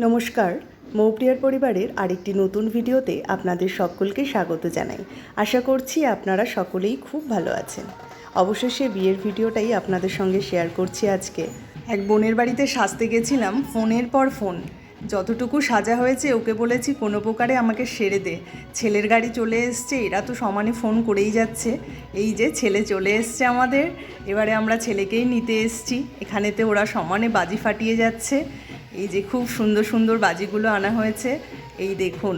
নমস্কার, মৌপ্রিয়ার পরিবারের আরেকটি নতুন ভিডিওতে আপনাদের সকলকে স্বাগত জানাই। আশা করছি আপনারা সকলেই খুব ভালো আছেন। অবশেষে বিয়ের ভিডিওটাই আপনাদের সঙ্গে শেয়ার করছি আজকে। এক বোনের বাড়িতে সাজতে গেছিলাম, ফোনের পর ফোন। যতটুকু সাজা হয়েছে ওকে বলেছি কোনো প্রকারে আমাকে সেরে দে। ছেলের গাড়ি চলে এসছে, এরা তো সমানে ফোন করেই যাচ্ছে। এই যে ছেলে চলে এসছে আমাদের, এবারে আমরা ছেলেকেই নিতে এসছি। এখানেতে ওরা সমানে বাজি ফাটিয়ে যাচ্ছে। এই যে খুব সুন্দর সুন্দর বাজিগুলো আনা হয়েছে, এই দেখুন।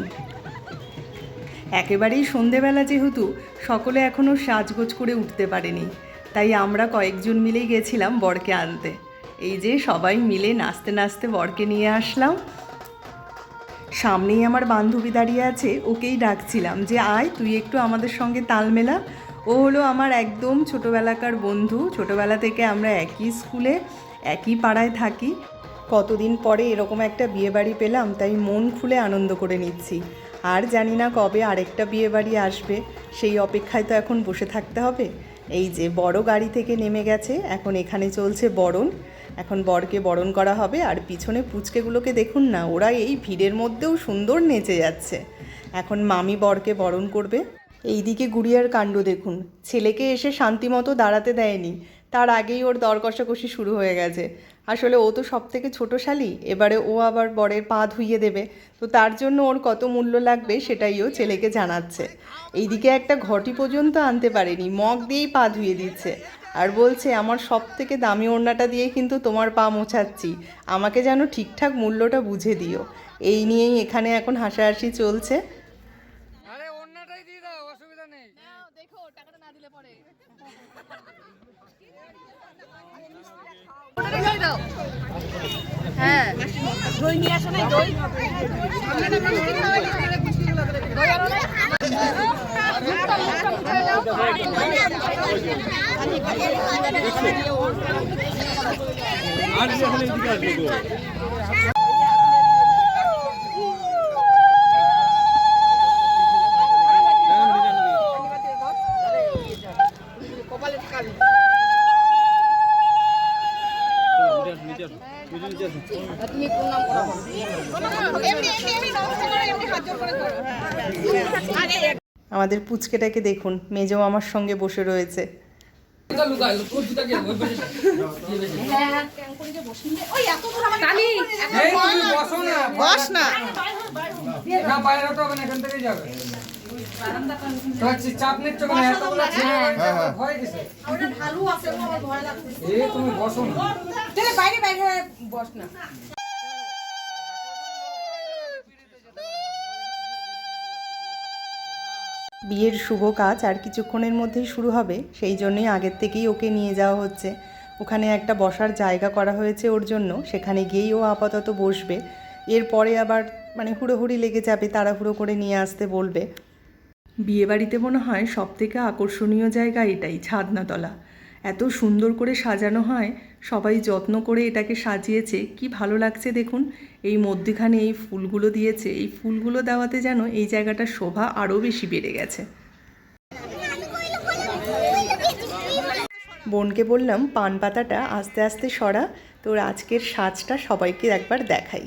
একেবারেই সন্ধেবেলা, যেহেতু সকলে এখনও সাজগোজ করে উঠতে পারেনি, তাই আমরা কয়েকজন মিলেই গেছিলাম বরকে আনতে। এই যে সবাই মিলে নাচতে নাচতে বরকে নিয়ে আসলাম। সামনেই আমার বান্ধবী দাঁড়িয়ে আছে, ওকেই ডাকছিলাম যে আয় তুই একটু আমাদের সঙ্গে তাল মেলা। ও হলো আমার একদম ছোটোবেলাকার বন্ধু। ছোটোবেলা থেকে আমরা একই স্কুলে একই পাড়ায় থাকি। কতদিন পরে এরকম একটা বিয়েবাড়ি পেলাম, তাই মন খুলে আনন্দ করে নিচ্ছি। আর জানি না কবে আরেকটা বিয়েবাড়ি আসবে, সেই অপেক্ষায় তো এখন বসে থাকতে হবে। এই যে বড় গাড়ি থেকে নেমে গেছে, এখন এখানে চলছে বরণ। এখন বরকে বরণ করা হবে। আর পিছনে পুচকেগুলোকে দেখুন না, ওরা এই ভিড়ের মধ্যেও সুন্দর নেচে যাচ্ছে। এখন মামি বরকে বরণ করবে। এইদিকে গুড়িয়ার কাণ্ড দেখুন, ছেলেকে এসে শান্তিমতো দাঁড়াতে দেয়নি, তার আগেই ওর দর কষাকষি শুরু হয়ে গেছে। আসলে ও তো সব থেকে ছোটো শালি, এবারে ও আবার বরের পা ধুইয়ে দেবে, তো তার জন্য ওর কত মূল্য লাগবে সেটাই ও ছেলেকে জানাচ্ছে। এইদিকে একটা ঘটি পর্যন্ত আনতে পারেনি, মগ দিয়েই পা ধুয়ে দিচ্ছে। আর বলছে আমার সব থেকে দামি ওড়নাটা দিয়ে কিন্তু তোমার পা মোছাচ্ছি, আমাকে যেন ঠিকঠাক মূল্যটা বুঝে দিও। এই নিয়েই এখানে এখন হাসাহাসি চলছে। হ্যাঁ, দই নিয়ে আসো না, দই আমাদের পুচকেটাকে দেখুন, মেজো আমার সঙ্গে বসে রয়েছে। বস না, চাপ নিচ্ছ তুমি বসো না, বাইরে বাইরে বস না। বিয়ের শুভ কাজ আর কিছুক্ষণের মধ্যেই শুরু হবে, সেই জন্যই আগের থেকেই ওকে নিয়ে যাওয়া হচ্ছে। ওখানে একটা বসার জায়গা করা হয়েছে ওর জন্য, সেখানে গিয়েই ও আপাতত বসবে। এরপরে আবার হুড়োহুড়ি লেগে যাবে, তাড়াহুড়ো করে নিয়ে আসতে বলবে। বিয়েবাড়িতে মনে হয় সবথেকে আকর্ষণীয় জায়গা এটাই, ছাদনাতলা। এত সুন্দর করে সাজানো হয়, সবাই যত্ন করে এটাকে সাজিয়েছে, কি ভালো লাগছে দেখুন। এই মধ্যখানে এই ফুলগুলো দিয়েছে, এই ফুলগুলো দেওয়াতে যেন এই জায়গাটার শোভা আরও বেশি বেড়ে গেছে। বোনকে বললাম পান পাতাটা আস্তে আস্তে সরা, তোর আজকের সাজটা সবাইকে একবার দেখাই।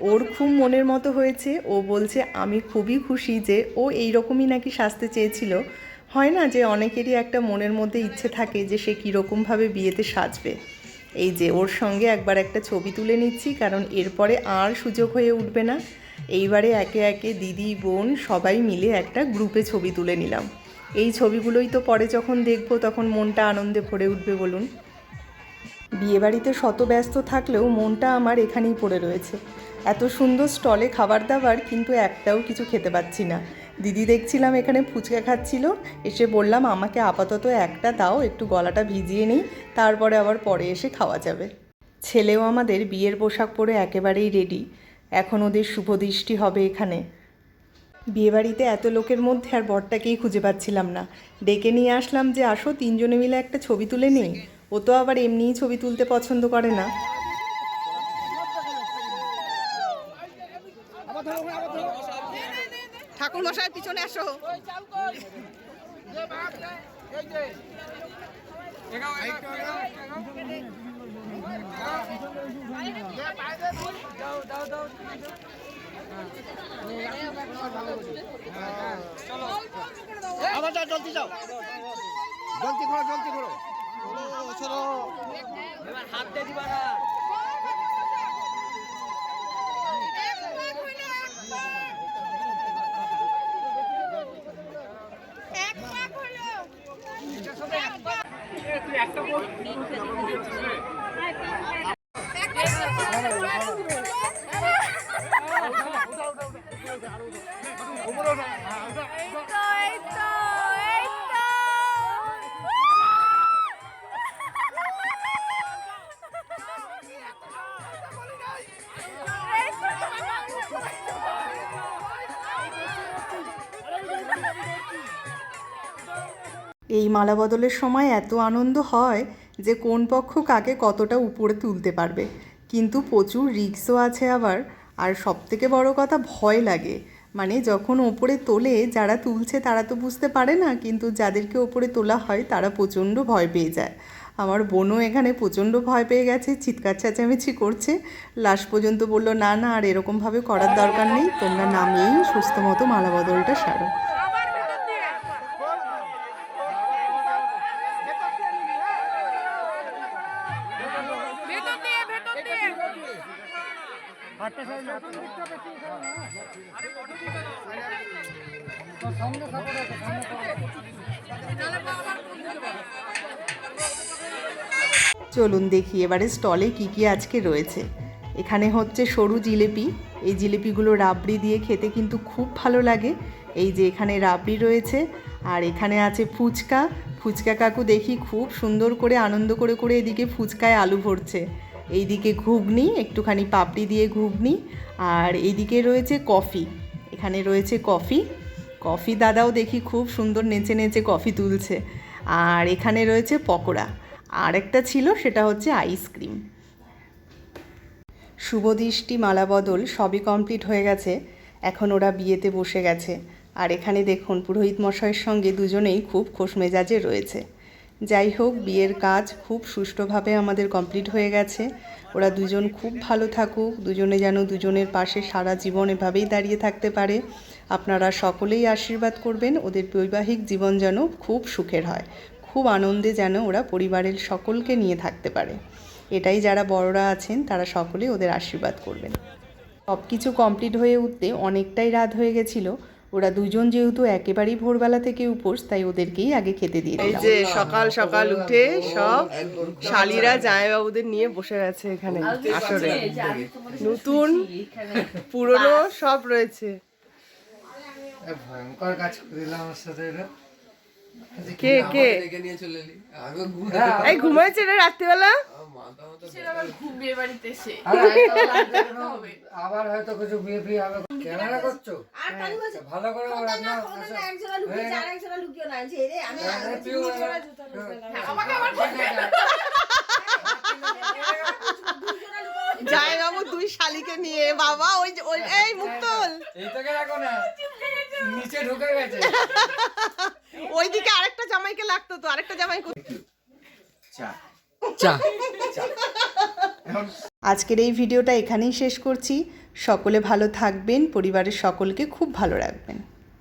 ওর খুব মনের মতো হয়েছে। ও বলছে আমি খুবই খুশি যে ও এইরকমই নাকি সাজতে চেয়েছিল। হয় না যে অনেকেরই একটা মনের মধ্যে ইচ্ছে থাকে যে সে কীরকমভাবে বিয়েতে সাজবে। এই যে ওর সঙ্গে একবার একটা ছবি তুলে নিচ্ছি, কারণ এরপরে আর সুযোগ হয়ে উঠবে না। এইবারে একে একে দিদি বোন সবাই মিলে একটা গ্রুপে ছবি তুলে নিলাম। এই ছবিগুলোই তো পরে যখন দেখব তখন মনটা আনন্দে ভরে উঠবে বলুন। বিয়েবাড়িতে শত ব্যস্ত থাকলেও মনটা আমার এখানেই পড়ে রয়েছে। এত সুন্দর স্টলে খাবার দাবার, কিন্তু একটাও কিছু খেতে পাচ্ছি না। দিদি দেখছিলাম এখানে ফুচকা খাচ্ছিল, এসে বললাম আমাকে আপাতত একটা দাও, একটু গলাটা ভিজিয়ে নিই, তারপরে আবার পরে এসে খাওয়া যাবে। ছেলেও আমাদের বিয়ের পোশাক পরে একেবারেই রেডি, এখন ওদের শুভদৃষ্টি হবে এখানে। বিয়েবাড়িতে এত লোকের মধ্যে আর বরটাকেই খুঁজে পাচ্ছিলাম না, ডেকে নিয়ে আসলাম যে আসো তিনজনে মিলে একটা ছবি তুলে নিই। ও তো আবার এমনিই ছবি তুলতে পছন্দ করে না। ঠাকুর মশাই পিছনে আসো। আবার যাও, জলদি যাও, জলদি করো, জলদি করো। চলো এবার হাত দিয়ে দিবা না। এই মালা বদলের সময় এত আনন্দ হয় যে কোন পক্ষ কাকে কতটা উপরে তুলতে পারবে, কিন্তু প্রচুর রিস্কও আছে আবার। আর সবথেকে বড় কথা, ভয় লাগে। মানে যখন ওপরে তোলে যারা তুলছে তারা তো বুঝতে পারে না, কিন্তু যাদেরকে ওপরে তোলা হয় তারা প্রচণ্ড ভয় পেয়ে যায়। আমার বোনও এখানে প্রচণ্ড ভয় পেয়ে গেছে, চিৎকার চেঁচামেচি করছে। লাস্ট পর্যন্ত বলল, না না আর এরকমভাবে করার দরকার নেই, তোমরা নামিয়েই সুস্থ মতো মালা বদলটা সারো। চলুন দেখি এবারে স্টলে কি কি আজকে রয়েছে। এখানে হচ্ছে সরু জিলেপি। এই জিলেপিগুলো রাবড়ি দিয়ে খেতে কিন্তু খুব ভালো লাগে। এই যে এখানে রাবড়ি রয়েছে, আর এখানে আছে ফুচকা। ফুচকা কাকু দেখি খুব সুন্দর করে আনন্দ করে করে এদিকে ফুচকায় আলু ভরছে। এইদিকে ঘুগনি, একটুখানি পাপড়ি দিয়ে ঘুগনি, আর এইদিকে রয়েছে কফি। এখানে রয়েছে কফি। কফি দাদাও দেখি খুব সুন্দর নেচে নেচে কফি তুলছে। আর এখানে রয়েছে পকোড়া। আর একটা ছিল, সেটা হচ্ছে আইসক্রিম। শুভদৃষ্টি মালা বদল সবই কমপ্লিট হয়ে গেছে। এখন ওরা বিয়েতে বসে গেছে। আর এখানে দেখুন পুরোহিত মশাইয়ের সঙ্গে দুজনেই খুব খোশ মেজাজে রয়েছে। যাই হোক, বিয়ের কাজ খুব সুষ্ঠুভাবে আমাদের কমপ্লিট হয়ে গেছে। ওরা দুজন খুব ভালো থাকুক, দুজনে যেন দুজনের পাশে সারা জীবন এভাবেই দাঁড়িয়ে থাকতে পারে। আপনারা সকলেই আশীর্বাদ করবেন, ওদের বৈবাহিক জীবন যেন খুব সুখের হয়, খুব আনন্দে যেন ওরা পরিবারের সকলকে নিয়ে থাকতে পারে। এটাই যারা বড়রা আছেন তারা সকলেই ওদের আশীর্বাদ করবেন। সব কিছু কমপ্লিট হয়ে উঠতে অনেকটাই রাত হয়ে গেছিলো। ওরা দুজন যেহেতু একেবারেই ভোরবেলা থেকে উপোস, তাই ওদেরকেই আগে খেতে দিয়ে দিলাম। এই যে সকাল সকাল উঠে সব শালিরা জামাইবাবুদের নিয়ে বসে গেছে এখানে আসরে। নতুন পুরনো সব রয়েছে। ভয়ঙ্কর কাজ করে দিলাম আমার সাথে এটা। কে কে এই ঘুমাইছে রে রাত্রিবেলা? আবার হয়তো কিছু বিয়ে ফিয়ে হবে। ক্যামেরা করছো ভালো করে জামাইবাবু দুই শালিকে নিয়ে, বাবা ওই এই মুক্তল এইটাকে রাখো না, নিচে ঢুকে গেছে। ওইদিকে আরেকটা জামাইকে লাগতো তো, আরেকটা জামাই আজকের এই ভিডিওটা এখানেই শেষ করছি। সকলে ভালো থাকবেন, পরিবারের সকলকে খুব ভালো রাখবেন।